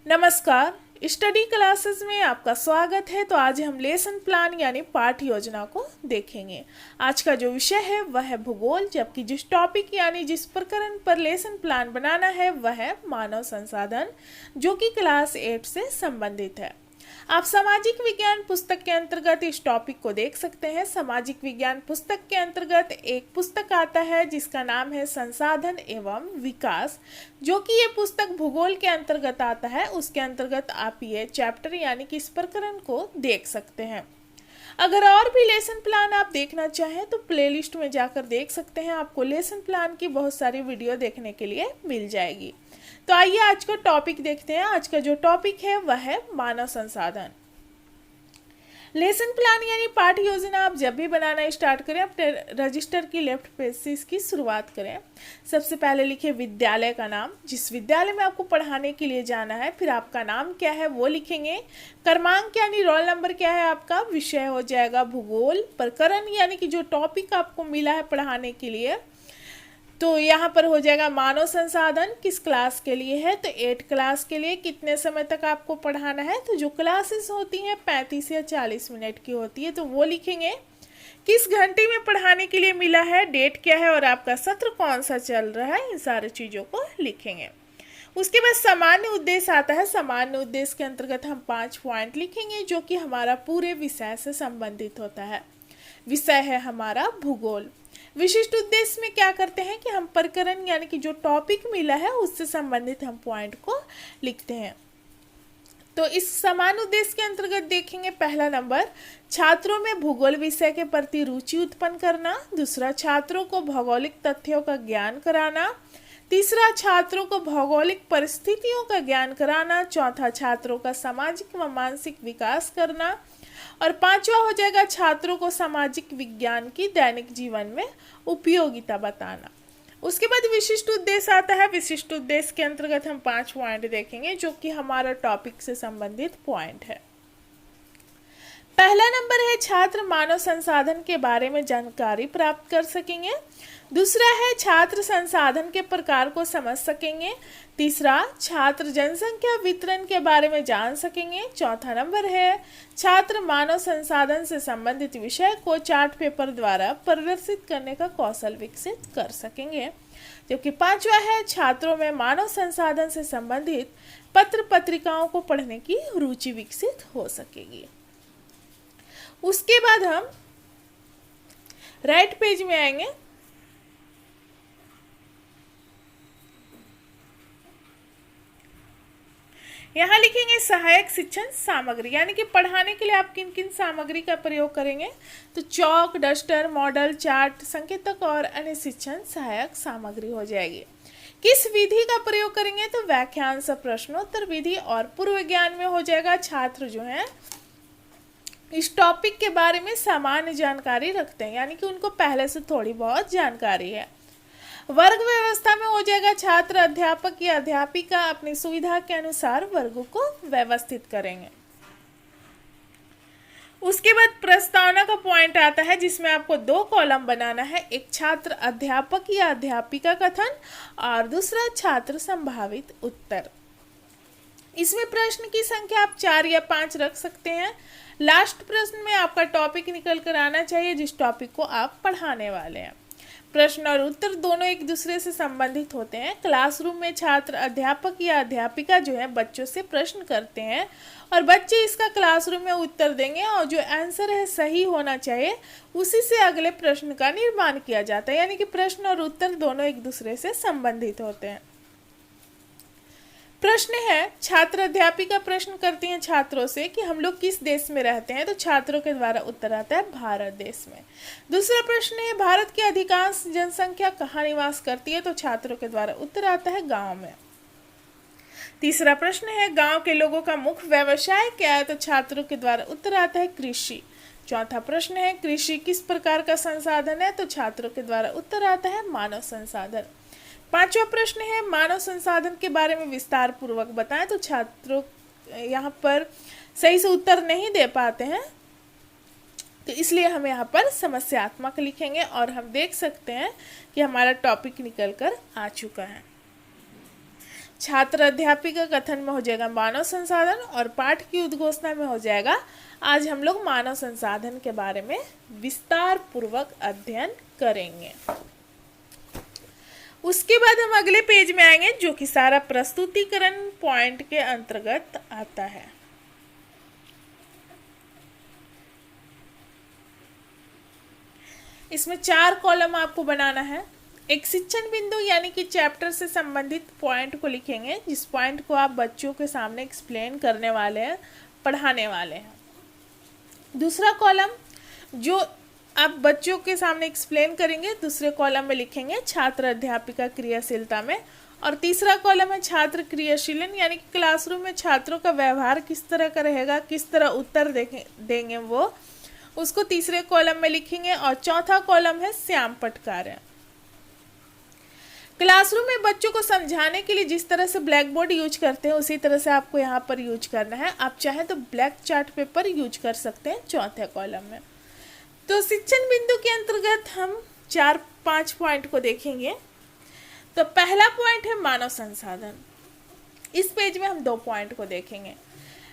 नमस्कार। Study classes में आपका स्वागत है। तो आज हम लेसन प्लान यानी पाठ योजना को देखेंगे। आज का जो विषय है वह है भूगोल, जबकि जिस टॉपिक यानी जिस प्रकरण पर लेसन प्लान बनाना है वह है मानव संसाधन, जो कि क्लास 8 से संबंधित है। आप सामाजिक विज्ञान पुस्तक के अंतर्गत इस टॉपिक को देख सकते हैं। सामाजिक विज्ञान पुस्तक के अंतर्गत एक पुस्तक आता है जिसका नाम है संसाधन एवं विकास, जो कि ये पुस्तक भूगोल के अंतर्गत आता है। उसके अंतर्गत आप ये चैप्टर यानी कि इस प्रकरण को देख सकते हैं। अगर और भी लेसन प्लान आप देखना चाहें तो प्लेलिस्ट में जाकर देख सकते हैं। आपको लेसन प्लान की बहुत सारी वीडियो देखने के लिए मिल जाएगी। तो आइए आज का टॉपिक देखते हैं। आज का जो टॉपिक है वह है मानव संसाधन। लेसन प्लान यानी पाठ योजना आप जब भी बनाना स्टार्ट करें, अपने रजिस्टर की लेफ्ट पेज से इसकी शुरुआत करें। सबसे पहले लिखिए विद्यालय का नाम, जिस विद्यालय में आपको पढ़ाने के लिए जाना है। फिर आपका नाम क्या है वो लिखेंगे। क्रमांक यानी रोल नंबर क्या है आपका। विषय हो जाएगा भूगोल। प्रकरण यानी कि जो टॉपिक आपको मिला है पढ़ाने के लिए, तो यहाँ पर हो जाएगा मानव संसाधन। किस क्लास के लिए है, तो 8 क्लास के लिए। कितने समय तक आपको पढ़ाना है, तो जो क्लासेस होती हैं 35 या 40 मिनट की होती है, तो वो लिखेंगे। किस घंटे में पढ़ाने के लिए मिला है, डेट क्या है और आपका सत्र कौन सा चल रहा है, इन सारी चीज़ों को लिखेंगे। उसके बाद सामान्य उद्देश्य आता है। सामान्य उद्देश्य के अंतर्गत हम 5 पॉइंट लिखेंगे जो कि हमारा पूरे विषय से संबंधित होता है। विषय है हमारा भूगोल। विशिष्ट उद्देश्य में क्या करते हैं कि हम प्रकरण यानी कि जो टॉपिक मिला है उससे संबंधित हम पॉइंट को लिखते हैं। तो इस समान उद्देश्य के अंतर्गत देखेंगे पहला नंबर, छात्रों में भूगोल विषय के प्रति रुचि उत्पन्न करना। दूसरा, छात्रों को भौगोलिक तथ्यों का ज्ञान कराना। तीसरा, छात्रों को भौगोलिक परिस्थितियों का ज्ञान कराना। चौथा, छात्रों का सामाजिक व मानसिक विकास करना। और पांचवा हो जाएगा छात्रों को सामाजिक विज्ञान की दैनिक जीवन में उपयोगिता बताना। उसके बाद विशिष्ट उद्देश्य आता है। विशिष्ट उद्देश्य के अंतर्गत हम 5 पॉइंट देखेंगे जो कि हमारा टॉपिक से संबंधित पॉइंट है। पहला नंबर है छात्र मानव संसाधन के बारे में जानकारी प्राप्त कर सकेंगे। दूसरा है छात्र संसाधन के प्रकार को समझ सकेंगे। तीसरा, छात्र जनसंख्या वितरण के बारे में जान सकेंगे। चौथा नंबर है छात्र मानव संसाधन से संबंधित विषय को चार्ट पेपर द्वारा प्रदर्शित करने का कौशल विकसित कर सकेंगे। जबकि पांचवा है छात्रों में मानव संसाधन से संबंधित पत्र पत्रिकाओं को पढ़ने की रुचि विकसित हो सकेगी। उसके बाद हम राइट पेज में आएंगे। यहाँ लिखेंगे सहायक शिक्षण सामग्री, यानी कि पढ़ाने के लिए आप किन किन सामग्री का प्रयोग करेंगे, तो चौक, डस्टर, मॉडल, चार्ट, संकेतक और अन्य शिक्षण सहायक सामग्री हो जाएगी। किस विधि का प्रयोग करेंगे, तो व्याख्यान सह प्रश्नोत्तर विधि। और पूर्व ज्ञान में हो जाएगा छात्र जो है इस टॉपिक के बारे में सामान्य जानकारी रखते हैं, यानी कि उनको पहले से थोड़ी बहुत जानकारी है। वर्ग व्यवस्था में हो जाएगा छात्र अध्यापक या अध्यापिका अपनी सुविधा के अनुसार वर्गों को व्यवस्थित करेंगे। उसके बाद प्रस्तावना का पॉइंट आता है जिसमें आपको 2 कॉलम बनाना है। एक छात्र अध्यापक या अध्यापिका कथन और दूसरा छात्र संभावित उत्तर। इसमें प्रश्न की संख्या आप 4 या 5 रख सकते हैं। लास्ट प्रश्न में आपका टॉपिक निकल कर आना चाहिए जिस टॉपिक को आप पढ़ाने वाले हैं। प्रश्न और उत्तर दोनों एक दूसरे से संबंधित होते हैं। क्लासरूम में छात्र अध्यापक या अध्यापिका जो है बच्चों से प्रश्न करते हैं और बच्चे इसका क्लासरूम में उत्तर देंगे और जो आंसर है सही होना चाहिए, उसी से अगले प्रश्न का निर्माण किया जाता है। यानी कि प्रश्न और उत्तर दोनों एक दूसरे से संबंधित होते हैं। प्रश्न है, छात्र अध्यापिका प्रश्न करती हैं छात्रों से कि हम लोग किस देश में रहते हैं, तो छात्रों के द्वारा उत्तर आता है भारत देश में। दूसरा प्रश्न है, भारत की अधिकांश जनसंख्या कहाँ निवास करती है, तो छात्रों के द्वारा उत्तर आता है गांव में। तीसरा प्रश्न है, गांव के लोगों का मुख्य व्यवसाय क्या है, तो छात्रों के द्वारा उत्तर आता है कृषि। चौथा प्रश्न है, कृषि किस प्रकार का संसाधन है, तो छात्रों के द्वारा उत्तर आता है मानव संसाधन। पांचवा प्रश्न है, मानव संसाधन के बारे में विस्तार पूर्वक बताएं, तो छात्रों यहाँ पर सही से उत्तर नहीं दे पाते हैं, तो इसलिए हम यहाँ पर समस्यात्मक लिखेंगे। और हम देख सकते हैं कि हमारा टॉपिक निकल कर आ चुका है। छात्र अध्यापिका कथन में हो जाएगा मानव संसाधन, और पाठ की उद्घोषणा में हो जाएगा आज हम लोग मानव संसाधन के बारे में विस्तार पूर्वक अध्ययन करेंगे। उसके बाद हम अगले पेज में आएंगे जो कि सारा प्रस्तुतिकरण पॉइंट के अंतर्गत आता है। इसमें 4 कॉलम आपको बनाना है। एक शिक्षण बिंदु यानी कि चैप्टर से संबंधित पॉइंट को लिखेंगे, जिस पॉइंट को आप बच्चों के सामने एक्सप्लेन करने वाले हैं, पढ़ाने वाले हैं। दूसरा कॉलम जो आप बच्चों के सामने एक्सप्लेन करेंगे, दूसरे कॉलम में लिखेंगे छात्र अध्यापिका क्रियाशीलता में। और तीसरा कॉलम है छात्र क्रियाशीलन, यानी कि क्लासरूम में छात्रों का व्यवहार किस तरह का रहेगा, किस तरह उत्तर देंगे वो, उसको तीसरे कॉलम में लिखेंगे। और चौथा कॉलम है श्याम पट कार्य। क्लासरूम में बच्चों को समझाने के लिए जिस तरह से ब्लैक बोर्ड यूज करते हैं उसी तरह से आपको यहाँ पर यूज करना है। आप चाहें तो ब्लैक चार्ट पेपर यूज कर सकते हैं चौथे कॉलम में। तो शिक्षण बिंदु के अंतर्गत हम 4-5 पॉइंट को देखेंगे। तो पहला पॉइंट है मानव संसाधन। इस पेज में हम 2 पॉइंट को देखेंगे।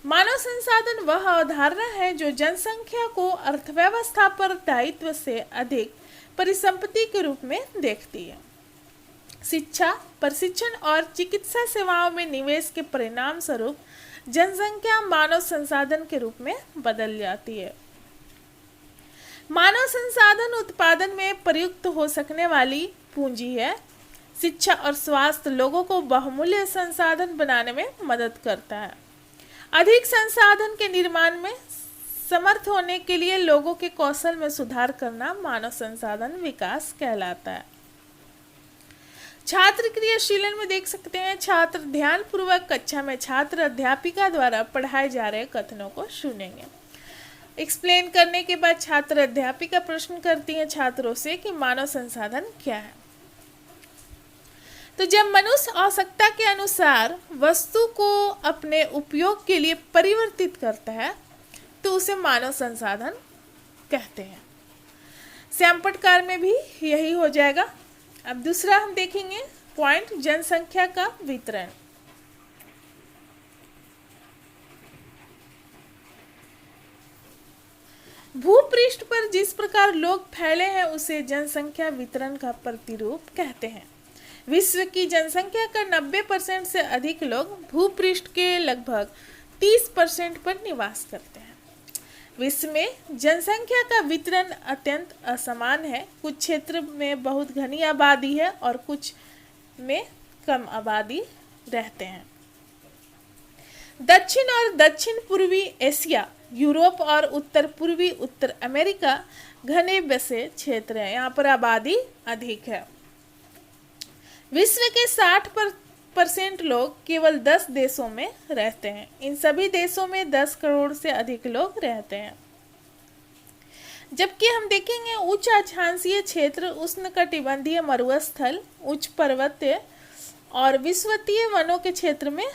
मानव संसाधन वह अवधारणा है जो जनसंख्या को अर्थव्यवस्था पर दायित्व से अधिक परिसंपत्ति के रूप में देखती है। शिक्षा, प्रशिक्षण और चिकित्सा सेवाओं में निवेश के परिणाम स्वरूप जनसंख्या मानव संसाधन के रूप में बदल जाती है। मानव संसाधन उत्पादन में प्रयुक्त हो सकने वाली पूंजी है। शिक्षा और स्वास्थ्य लोगों को बहुमूल्य संसाधन बनाने में मदद करता है। अधिक संसाधन के निर्माण में समर्थ होने के लिए लोगों के कौशल में सुधार करना मानव संसाधन विकास कहलाता है। छात्र क्रियाशीलन में देख सकते हैं छात्र ध्यानपूर्वक कक्षा में छात्र अध्यापिका द्वारा पढ़ाए जा रहे कथनों को सुनेंगे। एक्सप्लेन करने के बाद छात्र अध्यापिका प्रश्न करती हैं छात्रों से कि मानव संसाधन क्या है। तो जब मनुष्य आवश्यकता के अनुसार वस्तु को अपने उपयोग के लिए परिवर्तित करता है तो उसे मानव संसाधन कहते हैं। श्यामपटकार में भी यही हो जाएगा। अब दूसरा हम देखेंगे पॉइंट जनसंख्या का वितरण। भूपृष्ठ पर जिस प्रकार लोग फैले हैं उसे जनसंख्या वितरण का प्रतिरूप कहते हैं। विश्व की जनसंख्या का 90% से अधिक लोग भूपृष्ठ के लगभग 30% पर निवास करते हैं। विश्व में जनसंख्या का वितरण अत्यंत असमान है। कुछ क्षेत्र में बहुत घनी आबादी है और कुछ में कम आबादी रहते हैं। दक्षिण और दक्षिण पूर्वी एशिया, यूरोप और उत्तर पूर्वी उत्तर अमेरिका घने बसे क्षेत्र हैं। यहाँ पर आबादी अधिक है। विश्व के 60% लोग केवल 10 देशों में रहते हैं। इन सभी देशों में 10 करोड़ से अधिक लोग रहते हैं। जबकि हम देखेंगे उच्च अक्षांशीय क्षेत्र, उष्णकटिबंधीय मरुस्थल, उच्च पर्वतीय और विषुवतीय वनों के क्षेत्र में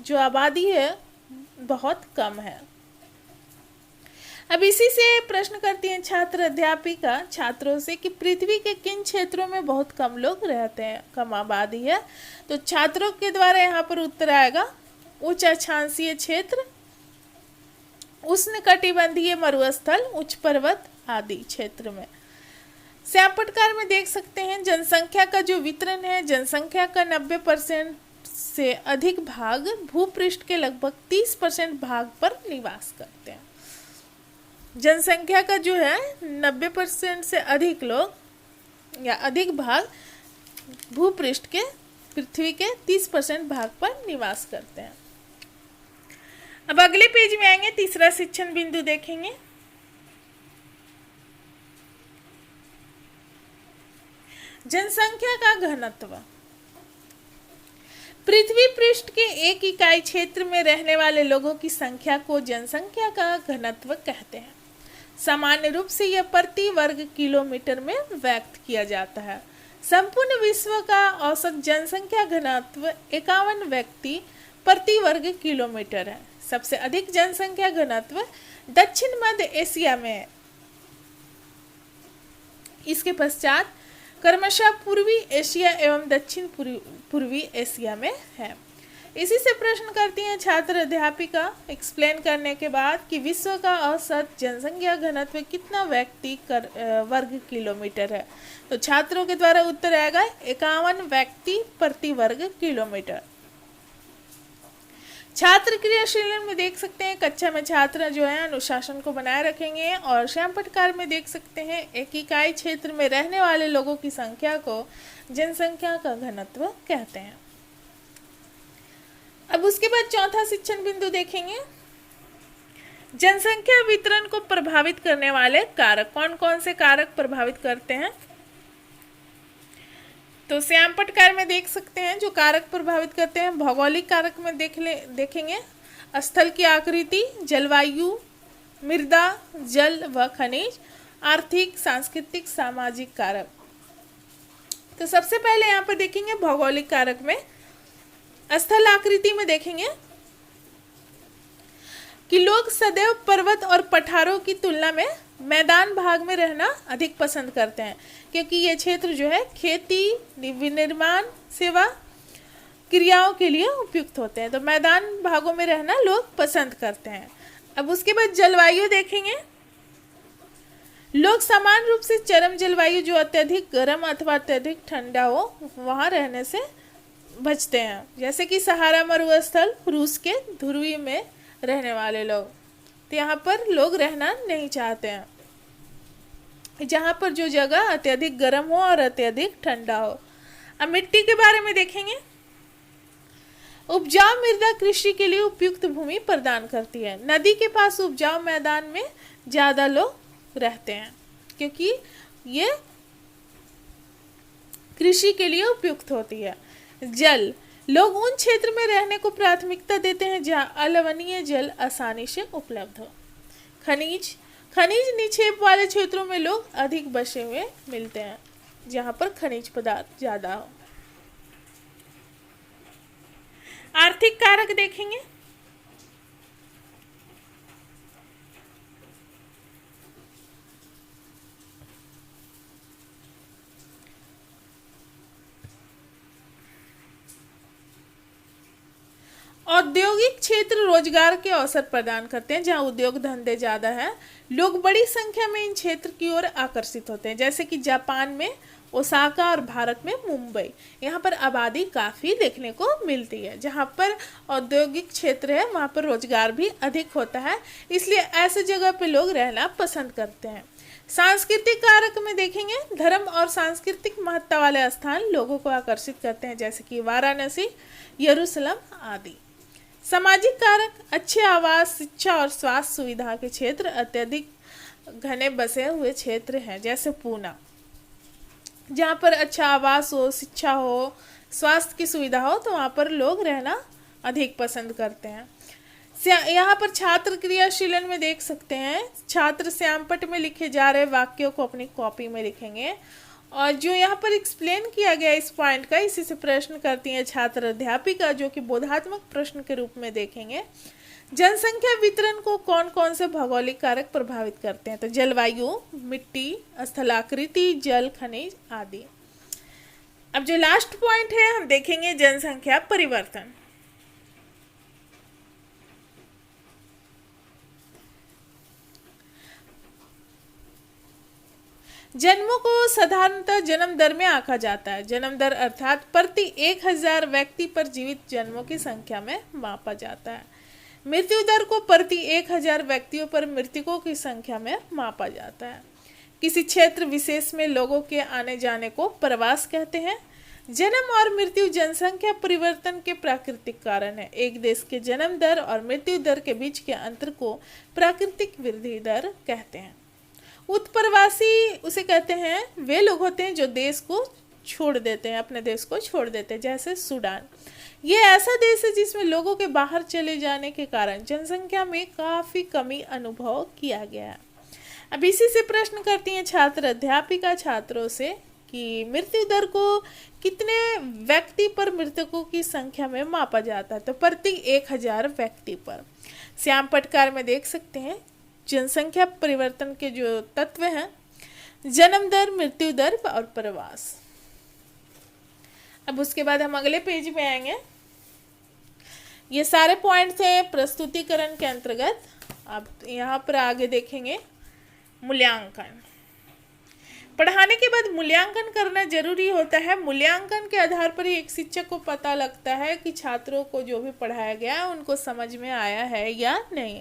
जो आबादी है बहुत कम है। अब इसी से प्रश्न करती हैं छात्र अध्यापिका छात्रों से कि पृथ्वी के किन क्षेत्रों में बहुत कम लोग रहते हैं, कम आबादी है। तो छात्रों के द्वारा यहाँ पर उत्तर आएगा उच्च अक्षांशीय क्षेत्र, उष्णकटिबंधीय मरुस्थल, उच्च पर्वत आदि क्षेत्र में। श्यामपटकार में देख सकते हैं जनसंख्या का जो वितरण है, जनसंख्या का 90% से अधिक भाग भूपृष्ठ के लगभग 30% भाग पर निवास करते हैं। जनसंख्या का जो है 90% से अधिक लोग या अधिक भाग भूपृष्ठ के, पृथ्वी के 30% भाग पर निवास करते हैं। अब अगले पेज में आएंगे, तीसरा शिक्षण बिंदु देखेंगे। जनसंख्या का घनत्व। पृथ्वी पृष्ठ के एक इकाई क्षेत्र में रहने वाले लोगों की संख्या को जनसंख्या का घनत्व कहते हैं। सामान्य रूप से यह प्रति वर्ग किलोमीटर में व्यक्त किया जाता है। संपूर्ण विश्व का औसत जनसंख्या घनत्व 51 व्यक्ति प्रति वर्ग किलोमीटर है। सबसे अधिक जनसंख्या घनत्व दक्षिण मध्य एशिया में है। इसके पश्चात क्रमशः पूर्वी एशिया एवं दक्षिण पूर्वी एशिया में है। इसी से प्रश्न करती हैं छात्र अध्यापिका एक्सप्लेन करने के बाद कि विश्व का औसत जनसंख्या घनत्व कितना वर्ग किलोमीटर है। तो छात्रों के द्वारा उत्तर आएगा 51 व्यक्ति प्रति वर्ग किलोमीटर। छात्र क्रियाशीलन में देख सकते हैं कक्षा में छात्र जो है अनुशासन को बनाए रखेंगे, और श्याम पटकार में देख सकते हैं एक इकाई क्षेत्र में रहने वाले लोगों की संख्या को जनसंख्या का घनत्व कहते हैं। अब उसके बाद चौथा शिक्षण बिंदु देखेंगे, जनसंख्या वितरण को प्रभावित करने वाले कारक। कौन कौन से कारक प्रभावित करते हैं? तो श्याम पटकार में देख सकते हैं जो कारक प्रभावित करते हैं। भौगोलिक कारक में देखेंगे स्थल की आकृति, जलवायु, मृदा, जल व खनिज, आर्थिक, सांस्कृतिक, सामाजिक कारक। तो सबसे पहले यहाँ पर देखेंगे भौगोलिक कारक में स्थल आकृति में देखेंगे कि लोग सदैव पर्वत और पठारों की तुलना में मैदान भाग में रहना अधिक पसंद करते हैं, क्योंकि ये क्षेत्र जो है खेती, विनिर्माण, सेवा क्रियाओं के लिए उपयुक्त होते हैं। तो मैदान भागों में रहना लोग पसंद करते हैं। अब उसके बाद जलवायु देखेंगे, लोग समान रूप से चरम जलवायु जो अत्यधिक गर्म अथवा अत्यधिक ठंडा हो वहां रहने से बचते हैं, जैसे कि सहारा मरुस्थल, रूस के ध्रुवी में रहने वाले लोग, तो यहाँ पर लोग रहना नहीं चाहते हैं, जहाँ पर जो जगह अत्यधिक गर्म हो और अत्यधिक ठंडा हो। अब मिट्टी के बारे में देखेंगे, उपजाऊ मृदा कृषि के लिए उपयुक्त भूमि प्रदान करती है। नदी के पास उपजाऊ मैदान में ज्यादा लोग रहते हैं, क्योंकि ये कृषि के लिए उपयुक्त होती है। जल, लोग उन क्षेत्र में रहने को प्राथमिकता देते हैं जहां अलवणीय जल आसानी से उपलब्ध हो। खनिज, खनिज निक्षेप वाले क्षेत्रों में लोग अधिक बसे हुए मिलते हैं, जहां पर खनिज पदार्थ ज्यादा हो। आर्थिक कारक देखेंगे, औद्योगिक क्षेत्र रोजगार के अवसर प्रदान करते हैं, जहां उद्योग धंधे ज्यादा हैं, लोग बड़ी संख्या में इन क्षेत्र की ओर आकर्षित होते हैं, जैसे कि जापान में ओसाका और भारत में मुंबई। यहाँ पर आबादी काफ़ी देखने को मिलती है। जहाँ पर औद्योगिक क्षेत्र है वहाँ पर रोजगार भी अधिक होता है, इसलिए ऐसे जगह पे लोग रहना पसंद करते हैं। सांस्कृतिक कारक में देखेंगे, धर्म और सांस्कृतिक महत्ता वाले स्थान लोगों को आकर्षित करते हैं, जैसे कि वाराणसी, यरूशलेम आदि। सामाजिक कारक, अच्छे आवास, शिक्षा और स्वास्थ्य सुविधा के क्षेत्र अत्यधिक घने बसे हुए क्षेत्र हैं, जैसे पूना, जहाँ पर अच्छा आवास हो, शिक्षा हो, स्वास्थ्य की सुविधा हो, तो वहाँ पर लोग रहना अधिक पसंद करते हैं। यहाँ पर छात्र क्रियाशीलन में देख सकते हैं, छात्र श्यामपट में लिखे जा रहे वाक्यों को अपनी कॉपी में लिखेंगे, और जो यहाँ पर एक्सप्लेन किया गया इस पॉइंट का, इसी से प्रश्न करती हैं छात्र अध्यापिका, जो कि बोधात्मक प्रश्न के रूप में देखेंगे। जनसंख्या वितरण को कौन कौन से भौगोलिक कारक प्रभावित करते हैं? तो जलवायु, मिट्टी, स्थलाकृति, जल, खनिज आदि। अब जो लास्ट पॉइंट है हम देखेंगे जनसंख्या परिवर्तन। जन्मों को साधारणतः जन्म दर में आंका जाता है। जन्म दर अर्थात प्रति 1000 व्यक्ति पर जीवित जन्मों की संख्या में मापा जाता है। मृत्यु दर को प्रति 1000 व्यक्तियों पर मृतकों की संख्या में मापा जाता है। किसी क्षेत्र विशेष में लोगों के आने जाने को प्रवास कहते हैं। जन्म और मृत्यु जनसंख्या परिवर्तन के प्राकृतिक कारण है। एक देश के जन्म दर और मृत्यु दर के बीच के अंतर को प्राकृतिक वृद्धि दर कहते हैं। उत्प्रवासी उसे कहते हैं वे लोग होते हैं जो देश को छोड़ देते हैं, अपने देश को छोड़ देते हैं, जैसे सूडान। ये ऐसा देश है जिसमें लोगों के बाहर चले जाने के कारण जनसंख्या में काफ़ी कमी अनुभव किया गया है। अब इसी से प्रश्न करती हैं छात्र अध्यापिका छात्रों से कि मृत्यु दर को कितने व्यक्ति पर मृतकों की संख्या में मापा जाता है? तो प्रति 1000 व्यक्ति पर। श्याम पटकार में देख सकते हैं जनसंख्या परिवर्तन के जो तत्व हैं, जन्म दर, मृत्यु दर और प्रवास। अब उसके बाद हम अगले पेज में आएंगे। ये सारे पॉइंट्स हैं प्रस्तुतिकरण के अंतर्गत। अब यहाँ पर आगे देखेंगे मूल्यांकन। पढ़ाने के बाद मूल्यांकन करना जरूरी होता है। मूल्यांकन के आधार पर ही एक शिक्षक को पता लगता है कि छात्रों को जो भी पढ़ाया गया है उनको समझ में आया है या नहीं।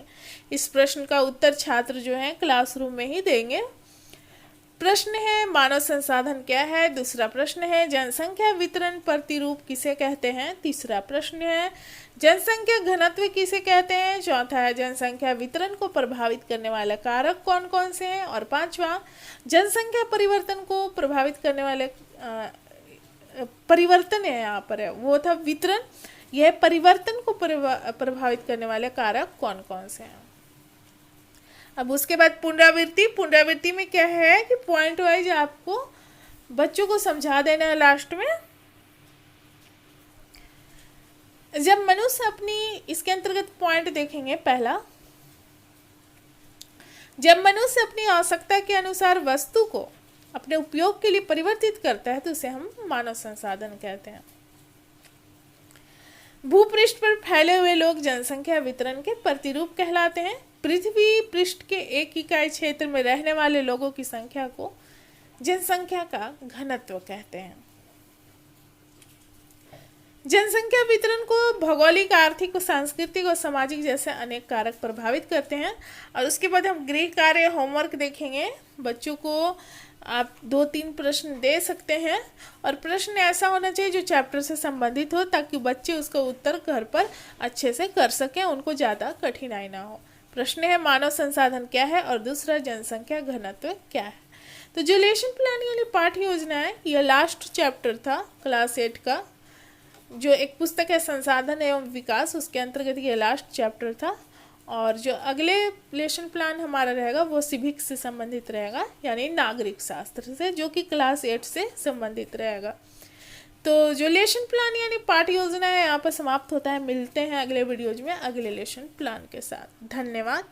इस प्रश्न का उत्तर छात्र जो है क्लासरूम में ही देंगे। प्रश्न है मानव संसाधन क्या है। दूसरा प्रश्न है जनसंख्या वितरण प्रतिरूप किसे कहते हैं। तीसरा प्रश्न है जनसंख्या घनत्व किसे कहते हैं। चौथा है जनसंख्या वितरण को प्रभावित करने वाले कारक कौन कौन से हैं। और पांचवा जनसंख्या परिवर्तन को प्रभावित करने वाले परिवर्तन है यहाँ पर है वो था वितरण, यह परिवर्तन को प्रभावित करने वाले कारक कौन कौन से हैं। अब उसके बाद पुनरावृत्ति। पुनरावृत्ति में क्या है कि पॉइंट वाइज आपको बच्चों को समझा देना है लास्ट में। जब मनुष्य अपनी, इसके अंतर्गत पॉइंट देखेंगे पहला, जब मनुष्य अपनी आवश्यकता के अनुसार वस्तु को अपने उपयोग के लिए परिवर्तित करता है तो उसे हम मानव संसाधन कहते हैं। भूपृष्ठ पर फैले हुए लोग जनसंख्या वितरण के प्रतिरूप कहलाते हैं। पृथ्वी पृष्ठ के एक इकाई क्षेत्र में रहने वाले लोगों की संख्या को जनसंख्या का घनत्व कहते हैं। जनसंख्या वितरण को भौगोलिक, आर्थिक, सांस्कृतिक और सामाजिक जैसे अनेक कारक प्रभावित करते हैं। और उसके बाद हम गृह कार्य होमवर्क देखेंगे। बच्चों को आप 2-3 प्रश्न दे सकते हैं और प्रश्न ऐसा होना चाहिए जो चैप्टर से संबंधित हो ताकि बच्चे उसका उत्तर घर पर अच्छे से कर सकें, उनको ज़्यादा कठिनाई ना हो। प्रश्न है मानव संसाधन क्या है और दूसरा जनसंख्या घनत्व क्या है। तो जो लेसन प्लान यानी पाठ्य योजना है, यह लास्ट चैप्टर था क्लास 8 का, जो एक पुस्तक है संसाधन एवं विकास, उसके अंतर्गत ये लास्ट चैप्टर था। और जो अगले लेसन प्लान हमारा रहेगा वो सिविक्स से संबंधित रहेगा, यानी नागरिक शास्त्र से, जो कि क्लास 8 से संबंधित रहेगा। तो जो लेसन प्लान यानी पाठ्य योजना है यहाँ पर समाप्त होता है। मिलते हैं अगले वीडियोज में अगले लेसन प्लान के साथ। धन्यवाद।